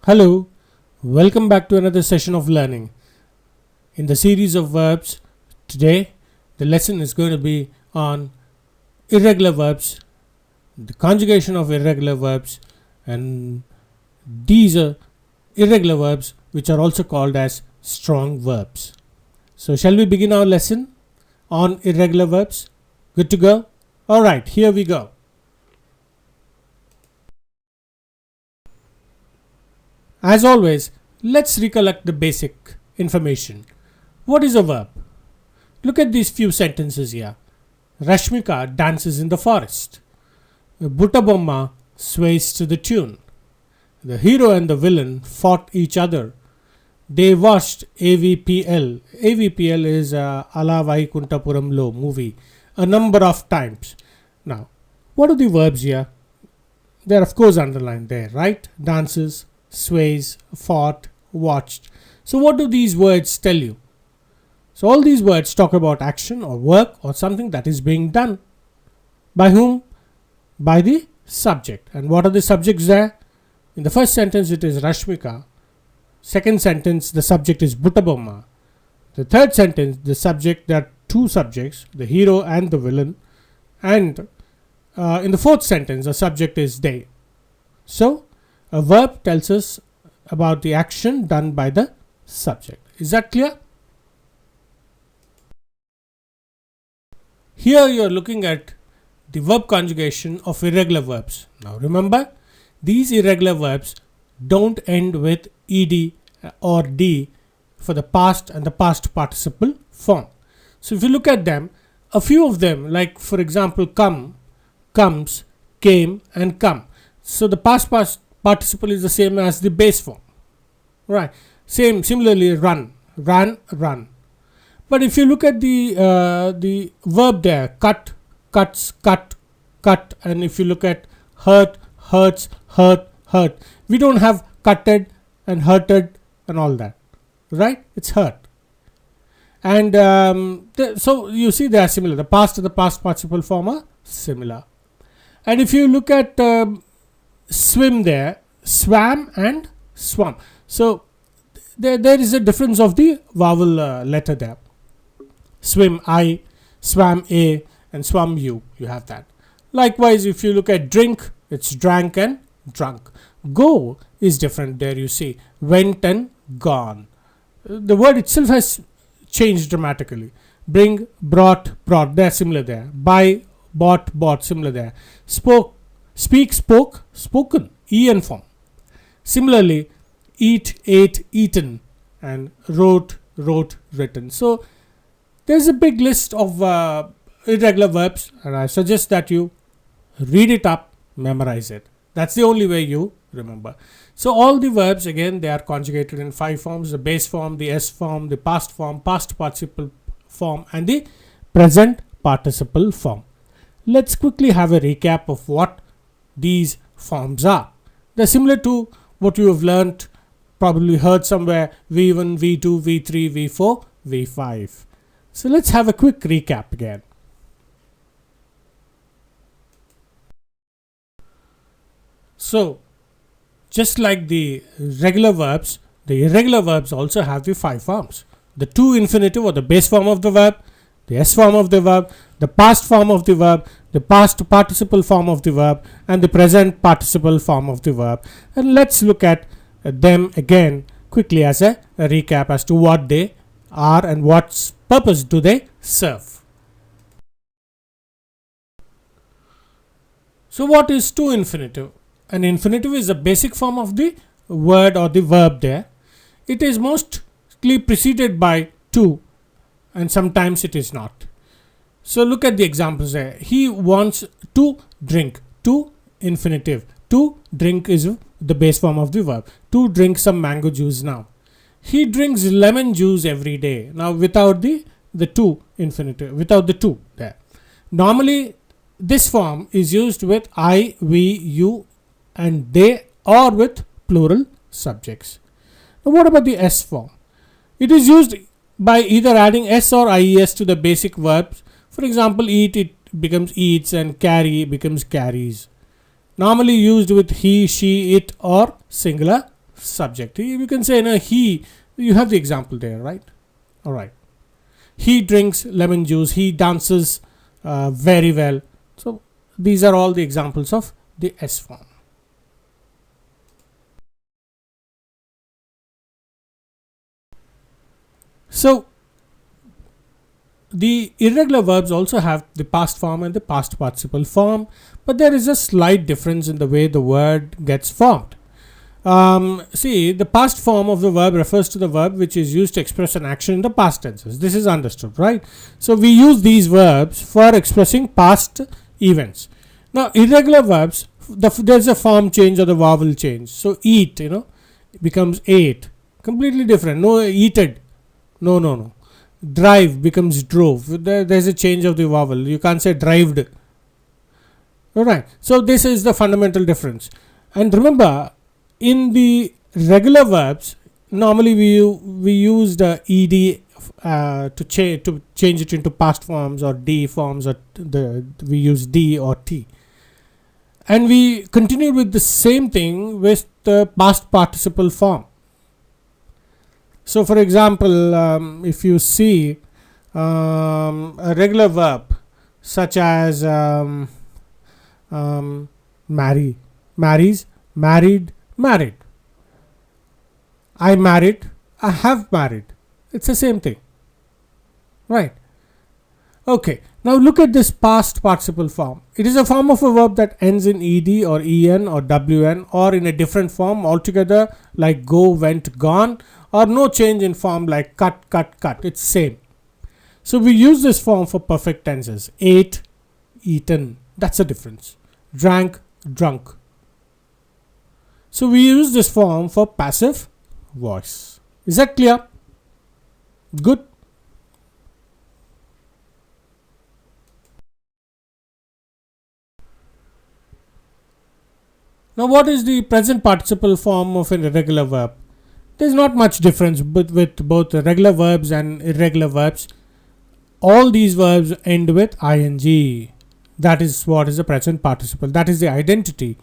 Hello, welcome back to another session of learning. In the series of verbs, today the lesson is going to be on irregular verbs, the conjugation of irregular verbs, and these are irregular verbs which are also called as strong verbs. So, shall we begin our lesson on irregular verbs? Good to go? Alright, here we go. As always, let's recollect the basic information. What is a verb? Look at these few sentences here. Rashmika dances in the forest. Buttabomma sways to the tune. The hero and the villain fought each other. They watched AVPL. AVPL is Ala Vaikuntapuram Lo movie a number of times. Now, what are the verbs here? They are of course underlined there, right? Dances, sways, fought, watched. So what do these words tell you? So all these words talk about action or work or something that is being done. By whom? By the subject. And what are the subjects there? In the first sentence it is Rashmika. Second sentence the subject is Buttabomma. The third sentence the subject, there are two subjects, the hero and the villain. And in the fourth sentence the subject is they. So a verb tells us about the action done by the subject. Is that clear? Here you are looking at the verb conjugation of irregular verbs. Now remember, these irregular verbs don't end with ed or d for the past and the past participle form. So if you look at them, a few of them, like for example come, comes, came and come. So the past participle is the same as the base form, right? Similarly run, ran, run. But if you look at the verb there, cut, cuts, cut, cut, and if you look at hurt, hurts, hurt, hurt, we don't have cutted and hurted and all that, right? It's hurt. And so you see they are similar. The past and the past participle form are similar. And if you look at swim there, swam and swum. So there is a difference of the vowel letter there. Swim I, swam A, and swum U. You have that. Likewise, if you look at drink, it's drank and drunk. Go is different there, you see. Went and gone. The word itself has changed dramatically. Bring, brought, brought. They're similar there. Buy, bought, bought. Similar there. Spoke, speak, spoke, spoken. En form. Similarly, eat, ate, eaten, and wrote, wrote, written. So there's a big list of irregular verbs, and I suggest that you read it up, memorize it. That's the only way you remember. So all the verbs, again, they are conjugated in 5 forms: the base form, the S form, the past form, past participle form, and the present participle form. Let's quickly have a recap of what these forms are. They're similar to what you have learnt, probably heard somewhere: V1, V2, V3, V4, V5. So let's have a quick recap again. So just like the regular verbs, the irregular verbs also have the 5 forms: the to infinitive or the base form of the verb, the S form of the verb, the past form of the verb, the past participle form of the verb, and the present participle form of the verb. And let's look at them again quickly as a recap as to what they are and what purpose do they serve. So what is to infinitive? An infinitive is a basic form of the word or the verb there. It is mostly preceded by to, and sometimes it is not. So look at the examples there. He wants to drink. To infinitive. To drink is the base form of the verb. To drink some mango juice now. He drinks lemon juice every day. Now without the to infinitive, without the to there. Normally this form is used with I, we, you, and they, or with plural subjects. Now what about the S form? It is used by either adding S or IES to the basic verbs. For example, eat, it becomes eats, and carry becomes carries. Normally used with he, she, it, or singular subject. You can say, no, he, you have the example there, right? All right. He drinks lemon juice. He dances very well. So these are all the examples of the S form. So the irregular verbs also have the past form and the past participle form, but there is a slight difference in the way the word gets formed. See, the past form of the verb refers to the verb which is used to express an action in the past tenses. This is understood, right? So we use these verbs for expressing past events. Now, irregular verbs, there's a form change or the vowel change. So eat, becomes ate. Completely different. No, eated. No. Drive becomes drove. There's a change of the vowel. You can't say drived. Alright. So this is the fundamental difference. And remember, in the regular verbs, normally we use the ed to change it into past forms or d forms, or we use d or t, and we continue with the same thing with the past participle form. So, for example, if you see a regular verb such as marry, marries, married, married. I married, I have married. It's the same thing, right? Okay, now look at this past participle form. It is a form of a verb that ends in ed or en or wn, or in a different form altogether, like go, went, gone, or no change in form like cut, cut, cut. It's same. So we use this form for perfect tenses. Ate, eaten. That's the difference. Drank, drunk. So we use this form for passive voice. Is that clear? Good. Now what is the present participle form of an irregular verb? There is not much difference with both regular verbs and irregular verbs. All these verbs end with ing. That is what is the present participle. That is the identity.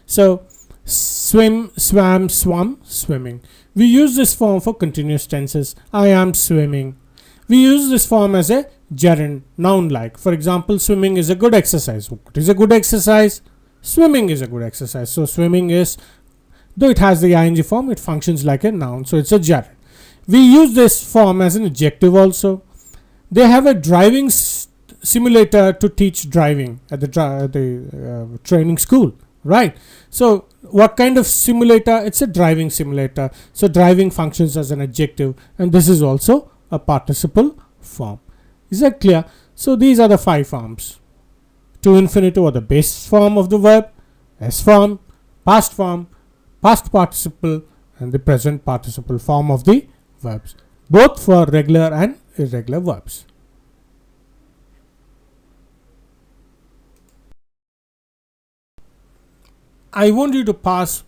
So swim, swam, swum, swimming. We use this form for continuous tenses. I am swimming. We use this form as a gerund, noun like. For example, swimming is a good exercise. What is a good exercise? Swimming is a good exercise. So swimming is, though it has the ing form, it functions like a noun. So it's a gerund. We use this form as an adjective also. They have a driving simulator to teach driving at the training school, right? So what kind of simulator? It's a driving simulator. So driving functions as an adjective, and this is also a participle form. Is that clear? So these are the 5 forms. To infinitive or the base form of the verb, S form, past participle, and the present participle form of the verbs, both for regular and irregular verbs. I want you to pause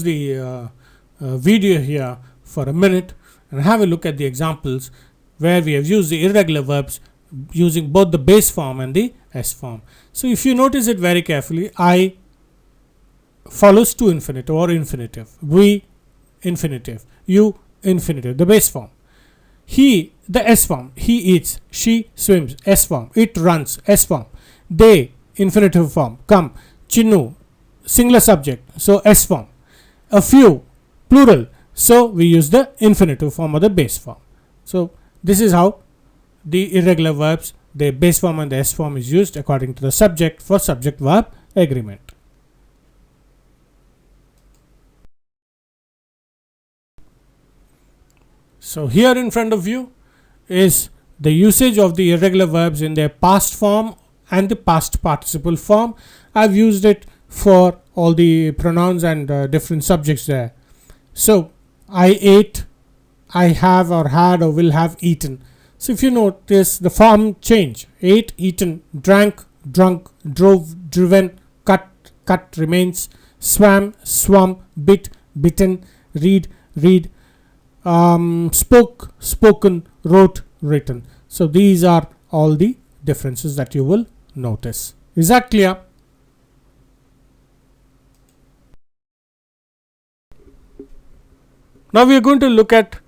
the video here for a minute and have a look at the examples where we have used the irregular verbs using both the base form and the S form. So if you notice it very carefully, I follows to infinitive or infinitive, we infinitive, you infinitive, the base form. He, the S form, he eats, she swims, S form, it runs, S form, they, infinitive form, come, Chinnu, singular subject, so S form, a few, plural, so we use the infinitive form or the base form. So this is how the irregular verbs, the base form and the S form is used according to the subject for subject verb agreement. So here in front of you is the usage of the irregular verbs in their past form and the past participle form. I've used it for all the pronouns and different subjects there. So I ate, I have or had or will have eaten. So if you notice the form change, ate, eaten, drank, drunk, drove, driven, cut, cut, remains, swam, swum, bit, bitten, read, read, spoke, spoken, wrote, written. So these are all the differences that you will notice. Is that clear? Now we are going to look at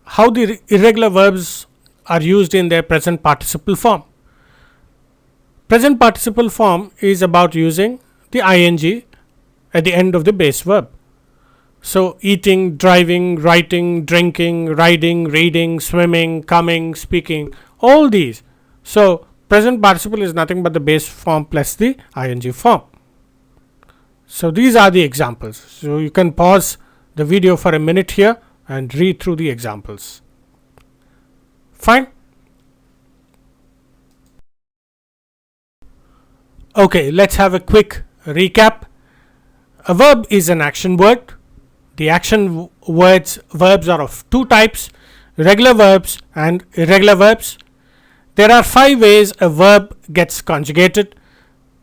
how the irregular verbs are used in their present participle form. Present participle form is about using the ing at the end of the base verb. So eating, driving, writing, drinking, riding, reading, swimming, coming, speaking, all these. So present participle is nothing but the base form plus the ing form. So these are the examples. So you can pause the video for a minute here and read through the examples. Fine. Okay, let's have a quick recap. A verb is an action word. The action verbs are of two types: regular verbs and irregular verbs. There are 5 ways a verb gets conjugated: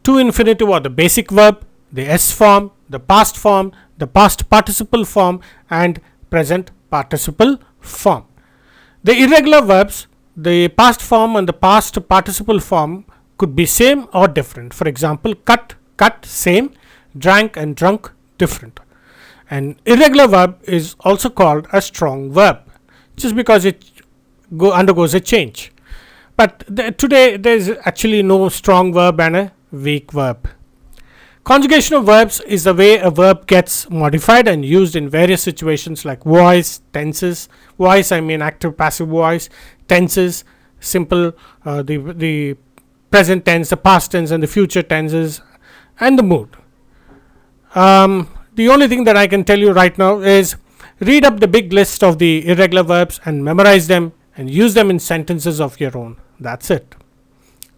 to infinitive or the basic verb, the S form, the past participle form, and present participle form. The irregular verbs, the past form and the past participle form could be same or different. For example, cut, same; drank and drunk, different. An irregular verb is also called a strong verb, just because it undergoes a change. But today there is actually no strong verb and a weak verb. Conjugation of verbs is the way a verb gets modified and used in various situations like voice, tenses. Voice, I mean active passive voice. Tenses, simple, the present tense, the past tense and the future tenses, and the mood. The only thing that I can tell you right now is read up the big list of the irregular verbs and memorize them and use them in sentences of your own. That's it.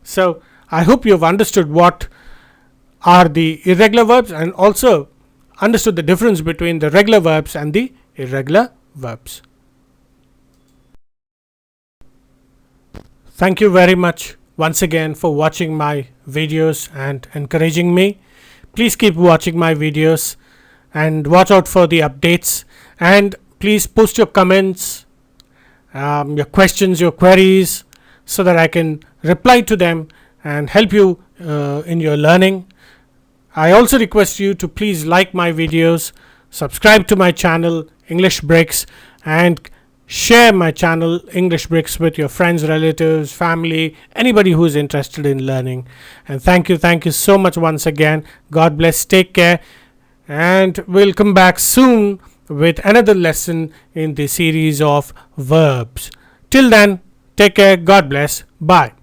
So I hope you have understood what are the irregular verbs and also understood the difference between the regular verbs and the irregular verbs. Thank you very much once again for watching my videos and encouraging me. Please keep watching my videos and watch out for the updates, and please post your comments, your questions, your queries, so that I can reply to them and help you in your learning. I also request you to please like my videos, subscribe to my channel English Bricks, and share my channel English Bricks with your friends, relatives, family, anybody who is interested in learning. And thank you so much once again. God bless, take care, and we'll come back soon with another lesson in the series of verbs. Till then, take care, God bless, bye.